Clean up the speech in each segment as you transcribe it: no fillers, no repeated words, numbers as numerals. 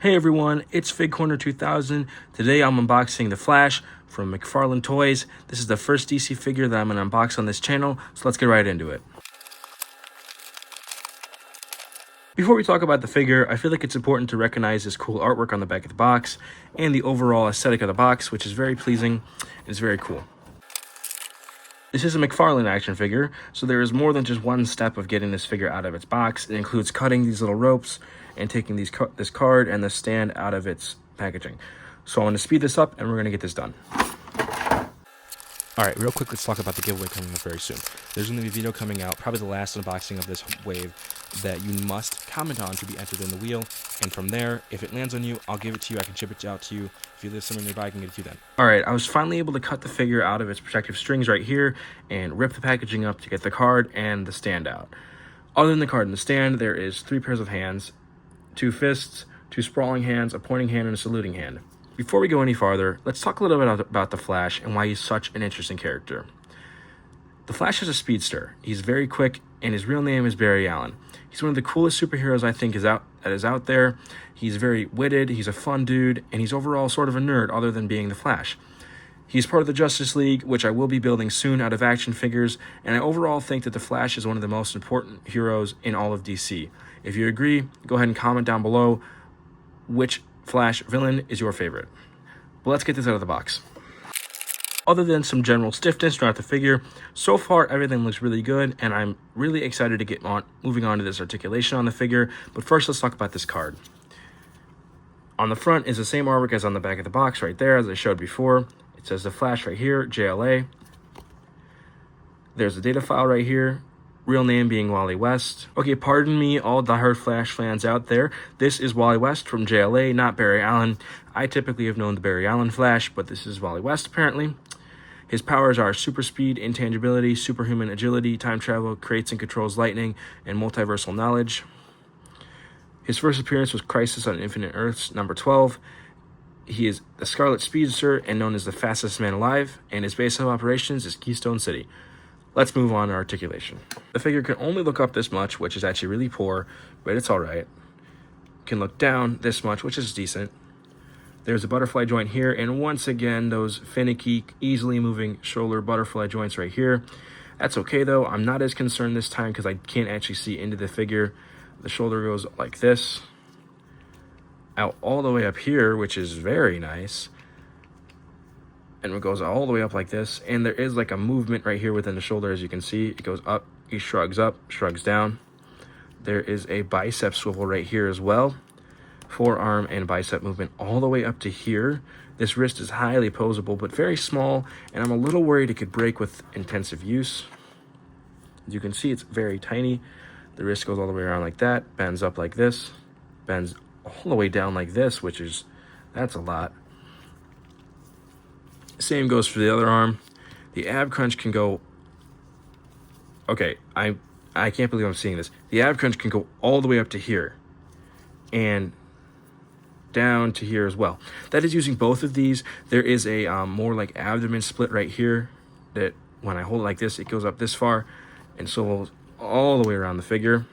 Hey everyone, it's Fig Corner 2000. Today I'm unboxing the Flash from McFarlane Toys. This is the first DC figure that I'm going to unbox on this channel, so let's get right into it. Before we talk about the figure, I feel like it's important to recognize this cool artwork on the back of the box and the overall aesthetic of the box, which is very pleasing and is very cool. This is a McFarlane action figure, so there is more than just one step of getting this figure out of its box. It includes cutting these little ropes and taking this card and the stand out of its packaging. So I'm going to speed this up and we're going to get this done. Alright, real quick, let's talk about the giveaway coming up very soon. There's going to be a video coming out, probably the last unboxing of this wave, that you must comment on to be entered in the wheel. And from there, if it lands on you, I'll give it to you. I can ship it out to you. If you live somewhere nearby, I can get it to you then. Alright, I was finally able to cut the figure out of its protective strings right here and rip the packaging up to get the card and the stand out. Other than the card and the stand, there is 3 pairs of hands, 2 fists, 2 sprawling hands, a pointing hand, and a saluting hand. Before we go any farther, let's talk a little bit about the Flash and why he's such an interesting character. The Flash is a speedster. He's very quick, and his real name is Barry Allen. He's one of the coolest superheroes I think that is out there. He's very witted, he's a fun dude, and he's overall sort of a nerd other than being the Flash. He's part of the Justice League, which I will be building soon out of action figures, and I overall think that the Flash is one of the most important heroes in all of DC. If you agree, go ahead and comment down below which Flash villain is your favorite. But let's get this out of the box. Other than some general stiffness throughout the figure, so far everything looks really good, and I'm really excited to get moving on to this articulation on the figure. But first, let's talk about this card. On the front is the same artwork as on the back of the box right there, as I showed before. It says the Flash right here, JLA. There's the data file right here. Real name being Wally West. Okay, pardon me, all diehard Flash fans out there. This is Wally West from JLA, not Barry Allen. I typically have known the Barry Allen Flash, but this is Wally West apparently. His powers are super speed, intangibility, superhuman agility, time travel, creates and controls lightning, and multiversal knowledge. His first appearance was Crisis on Infinite Earths, number 12. He is the Scarlet Speedster and known as the fastest man alive, and his base of operations is Keystone City. Let's move on to articulation. The figure can only look up this much, which is actually really poor, but it's alright. Can look down this much, which is decent. There's a butterfly joint here, and once again, those finicky, easily moving shoulder butterfly joints right here. That's okay though, I'm not as concerned this time because I can't actually see into the figure. The shoulder goes like this, out all the way up here, which is very nice. And it goes all the way up like this, and there is like a movement right here within the shoulder. As you can see, it goes up, he shrugs up, shrugs down. There is a bicep swivel right here as well. Forearm and bicep movement all the way up to here. This wrist is highly posable but very small, and I'm a little worried it could break with intensive use. As you can see, it's very tiny. The wrist goes all the way around like that, bends up like this, bends all the way down like this, that's a lot. Same goes for the other arm. The ab crunch can go... Okay, I can't believe I'm seeing this. The ab crunch can go all the way up to here and down to here as well. That is using both of these. There is a more like abdomen split right here that when I hold it like this, it goes up this far and swivels all the way around the figure.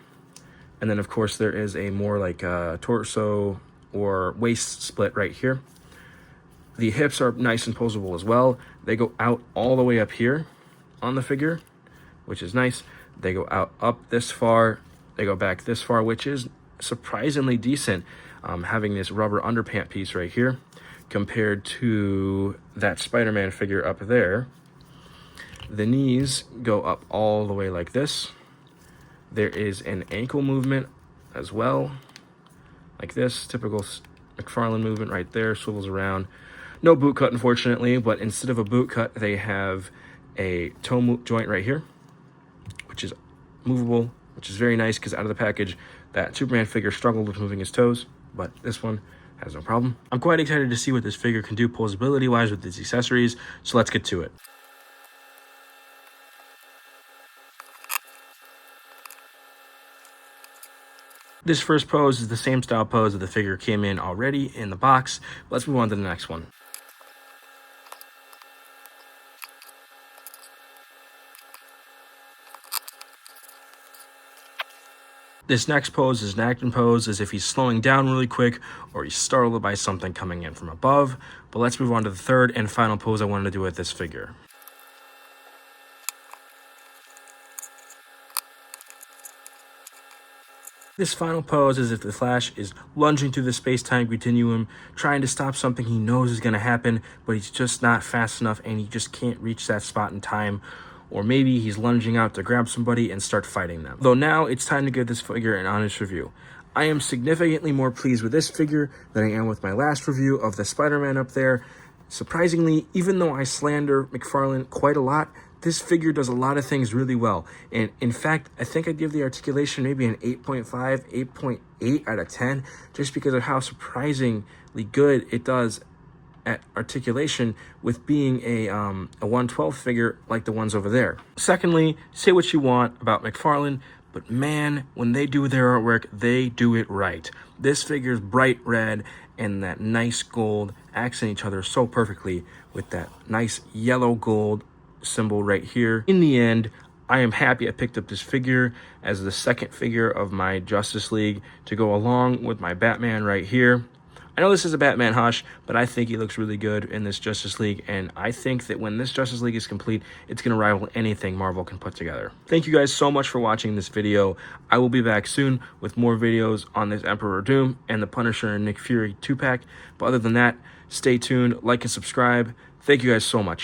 And then of course there is a more like torso or waist split right here. The hips are nice and posable as well. They go out all the way up here on the figure, which is nice. They go out up this far. They go back this far, which is surprisingly decent, having this rubber underpant piece right here compared to that Spider-Man figure up there. The knees go up all the way like this. There is an ankle movement as well, like this, typical McFarlane movement right there, swivels around. No boot cut, unfortunately, but instead of a boot cut, they have a toe joint right here, which is movable, which is very nice because out of the package, that Superman figure struggled with moving his toes, but this one has no problem. I'm quite excited to see what this figure can do posability-wise with its accessories, so let's get to it. This first pose is the same style pose that the figure came in already in the box. Let's move on to the next one. This next pose is an action pose, as if he's slowing down really quick or he's startled by something coming in from above. But let's move on to the third and final pose I wanted to do with this figure. This final pose is if the Flash is lunging through the space-time continuum, trying to stop something he knows is going to happen, but he's just not fast enough and he just can't reach that spot in time. Or maybe he's lunging out to grab somebody and start fighting them. Though now it's time to give this figure an honest review. I am significantly more pleased with this figure than I am with my last review of the Spider-Man up there. Surprisingly, even though I slander McFarlane quite a lot, this figure does a lot of things really well. And in fact, I think I'd give the articulation maybe an 8.5, 8.8 out of 10, just because of how surprisingly good it does at articulation with being a 112 figure like the ones over there. Secondly, say what you want about McFarlane, but man, when they do their artwork, they do it right. This figure's bright red and that nice gold accent each other so perfectly with that nice yellow gold symbol right here. In the end, I am happy I picked up this figure as the second figure of my Justice League to go along with my Batman right here. I know this is a Batman hush, but I think he looks really good in this Justice League, and I think that when this Justice League is complete, it's going to rival anything Marvel can put together. Thank you guys so much for watching this video. I will be back soon with more videos on this Emperor Doom and the Punisher and Nick Fury 2-pack, but other than that, stay tuned, like and subscribe. Thank you guys so much.